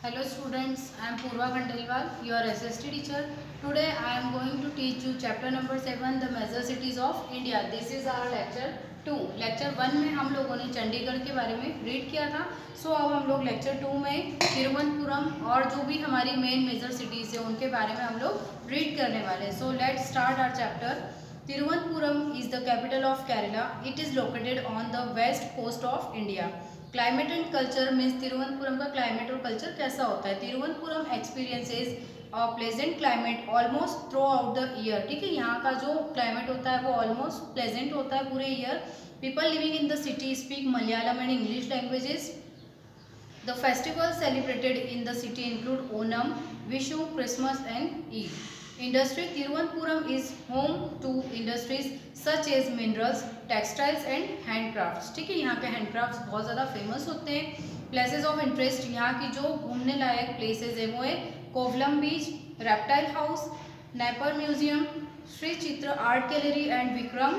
Hello students, I am Purva Khandelwal, your SST teacher. Today I am going to teach you chapter number 7, the major cities of India. This is our lecture 2. lecture 1 में हम लोगों ने चंडीगढ़ के बारे में read किया था. अब हम लोग lecture 2 में तिरुवनंतपुरम और जो भी हमारी मेन मेजर सिटीज़ है उनके बारे में हम लोग रीड करने वाले हैं. So let's start our chapter. Thiruvananthapuram is the capital of Kerala. It is located on the west coast of India. Climate and culture means Thiruvananthapuram का क्लाइमेट और कल्चर कैसा होता है. Thiruvananthapuram experiences a pleasant climate almost through out the year. ठीक है, यहाँ का जो क्लाइमेट होता है वो ऑलमोस्ट प्लेजेंट होता है पूरे year. People living in the city speak Malayalam and English languages. The festivals celebrated in the city include Onam, Vishu, Christmas and Eid. Industry. Thiruvananthapuram is home to industries such as minerals, textiles and handcrafts. ठीक है, यहाँ के handcrafts बहुत ज़्यादा famous होते हैं. Places of interest. यहाँ की जो घूमने लायक places है वो है Kovalam beach, reptile house, Napier museum, Shri Chitra art gallery and Vikram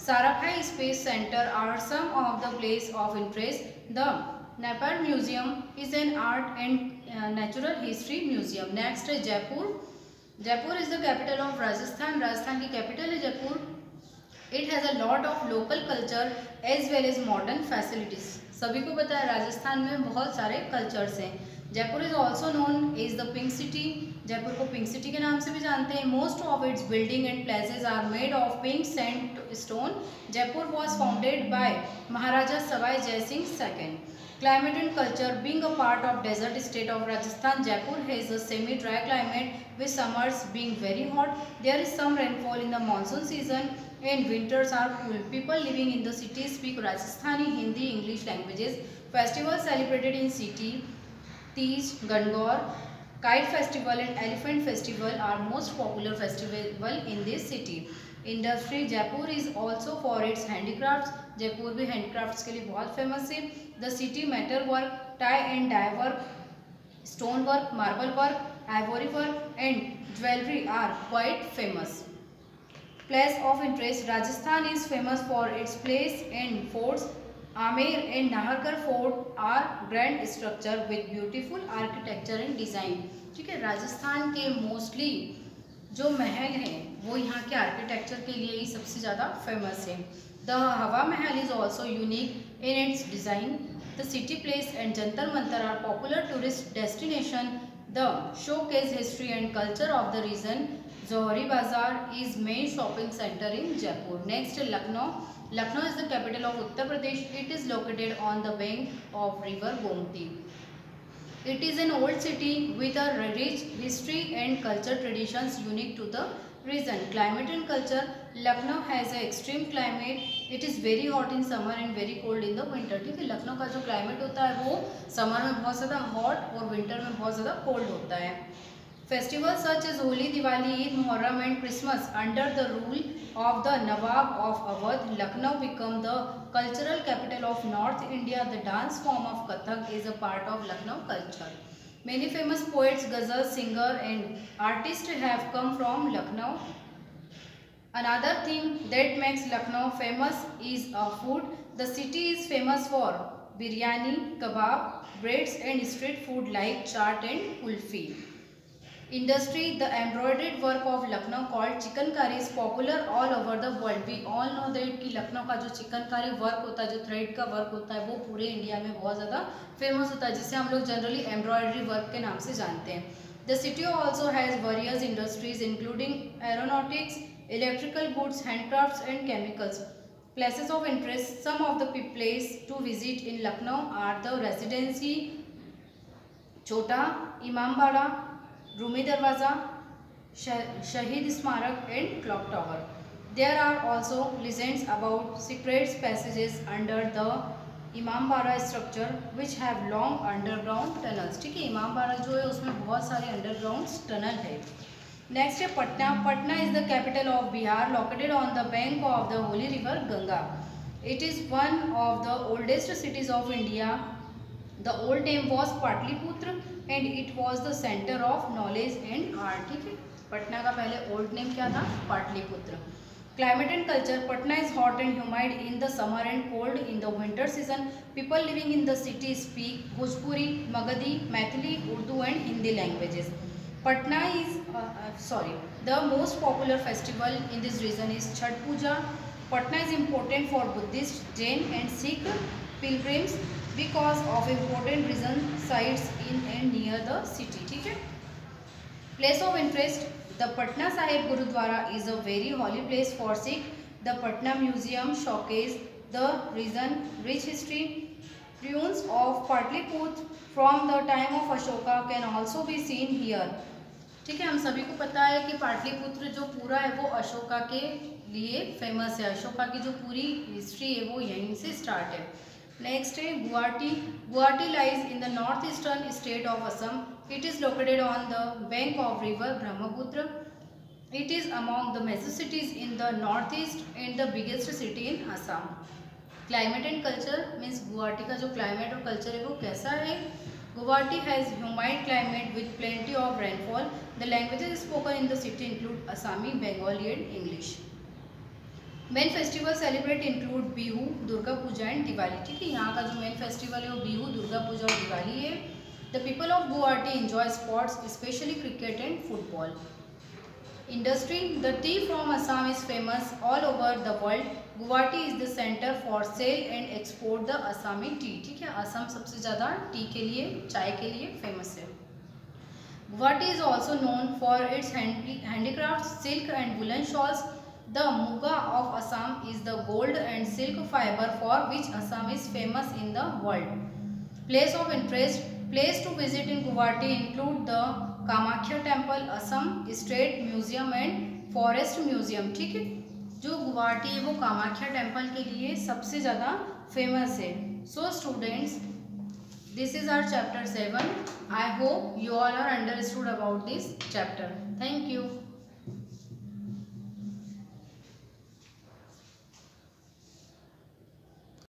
Sarabhai space centre are some of the place of interest. The Nepal Museum is an art and natural history museum. Next है Jaipur. Jaipur is the capital of Rajasthan. Rajasthan की capital है Jaipur. It has a lot of local culture as well as modern facilities. सभी को पता है राजस्थान में बहुत सारे कल्चर्स हैं. Jaipur is also known as the pink city. Jaipur को पिंक सिटी के नाम से भी जानते हैं. Most of its building and places are made of pink sandstone. Jaipur was founded by Maharaja Sawai Jai Singh second. Climate and culture. Being a part of desert state of Rajasthan, Jaipur has a semi-dry climate with summers being very hot. There is some rainfall in the monsoon season and winters are cool. People living in the city speak Rajasthani, Hindi, English languages. Festivals celebrated in city, Teej, Gangaur, Kite Festival and Elephant Festival are most popular festival in this city. Industry. Jaipur is also for its handicrafts. Jaipur भी handicrafts के लिए बहुत famous है. The city metal work, tie and dye work, stone work, marble work, ivory work and jewellery are quite famous. Place of interest. Rajasthan is famous for its place and forts. Amer and Nahargarh fort are grand structure with beautiful architecture and design. ठीक है, राजस्थान के mostly जो महल हैं वो यहाँ के architecture के लिए ही सबसे ज़्यादा फेमस है. The Hawa Mahal is also unique in its design. The city palace and Jantar Mantar are popular tourist destination. The showcase history and culture of the region. Johari Bazaar is main shopping centre in Jaipur. Next Lucknow. Lucknow is the capital of Uttar Pradesh. It is located on the bank of river Gomti. It is an old city with a rich history and culture traditions unique to the region. Climate and culture. Lucknow has an extreme climate. It is very hot in summer and very cold in the winter. ठीक है, लखनऊ का जो climate होता है वो summer में बहुत ज़्यादा हॉट और विंटर में बहुत ज़्यादा कोल्ड होता है. Festivals such as Holi, Diwali, Eid, Muharram and Christmas under the rule of the Nawab of Awadh. Lucknow became the cultural capital of North India. The dance form of Kathak is a part of Lucknow culture. Many famous poets, ghazal singer and artists have come from Lucknow. Another thing that makes Lucknow famous is food. The city is famous for biryani, kebab, breads and street food like chaat and kulfi. Industry. The embroidered work of Lucknow called chikankari is popular all over the world. We all know that कि लखनऊ का जो chikankari work होता है, जो thread का work होता है वो पूरे इंडिया में बहुत ज़्यादा फेमस होता है, जिसे हम लोग जनरली एम्ब्रॉयडरी वर्क के नाम से जानते हैं. The city also has various industries including aeronautics, electrical goods, handcrafts and chemicals. Places of interest. Some of the places to visit in Lucknow are the Residency, Chota, Imambara, Rumi Darwaza, Shaheed Smarak and clock tower. There are also legends about secret passages under the Imambara structure which have long underground tunnels. ठीक है, इमामबाड़ा जो है उसमें बहुत सारे underground tunnel है. Next है Patna. Patna is the capital of Bihar, located on the bank of the Holi river Ganga. It is one of the oldest cities of India. The old name was Pataliputra and it was the centre of knowledge and art. ठीक है, पटना का पहले old name क्या था? Pataliputra. Climate and culture. Patna is hot and humid in the summer and cold in the winter season. People living in the city speak Bhojpuri, Magadhi, Maithili, Urdu and Hindi languages. Patna is the most popular festival in this region is Chhath Puja. Patna is important for Buddhist, Jain and Sikh pilgrims because of important reason sites in and near the city. ठीक है. Place of interest. The Patna Sahib Gurudwara is a very holy place for Sikh. The Patna Museum showcase the region rich history. Ruins of Patliputra from the time of Ashoka can also be seen here. ठीक है, हम सभी को पता है कि पाटलिपुत्र जो पूरा है वो अशोका के लिए फेमस है. अशोका की जो पूरी हिस्ट्री है वो यहीं से स्टार्ट है. नेक्स्ट है Guwahati. Guwahati lies in the north eastern state of Assam. It is located on the bank of river Brahmaputra. It is among the major cities in the northeast and the biggest city in Assam. Climate and culture means Guwahati का जो climate और culture है वो कैसा है. Guwahati has humid climate with plenty of rainfall. The languages spoken in the city include Assami, Bengali and English. Main festival celebrate include Bihu, Durga Puja and Diwali. ठीक है, यहाँ का जो मेन फेस्टिवल है वो बिहू, दुर्गा पूजा और दिवाली है. The people of Guwahati enjoy sports specially cricket and football. Industry. The tea from Assam is famous all over the world. Guwahati is the centre for sale and export the Assami tea. ठीक है, असम सबसे ज़्यादा टी के लिए, चाय के लिए फेमस है. Guwahati is also known for its handicraft, silk and woollen shawls. The Muga of Assam is the gold and silk fiber for which Assam is famous in the world. Place of interest. Place to visit in Guwahati include the Kamakhya Temple, Assam State Museum and Forest Museum. ठीक है, जो गुवाहाटी है वो Kamakhya temple के लिए सबसे ज़्यादा famous है. So students, this is our chapter 7. I hope you all are understood about this chapter. Thank you.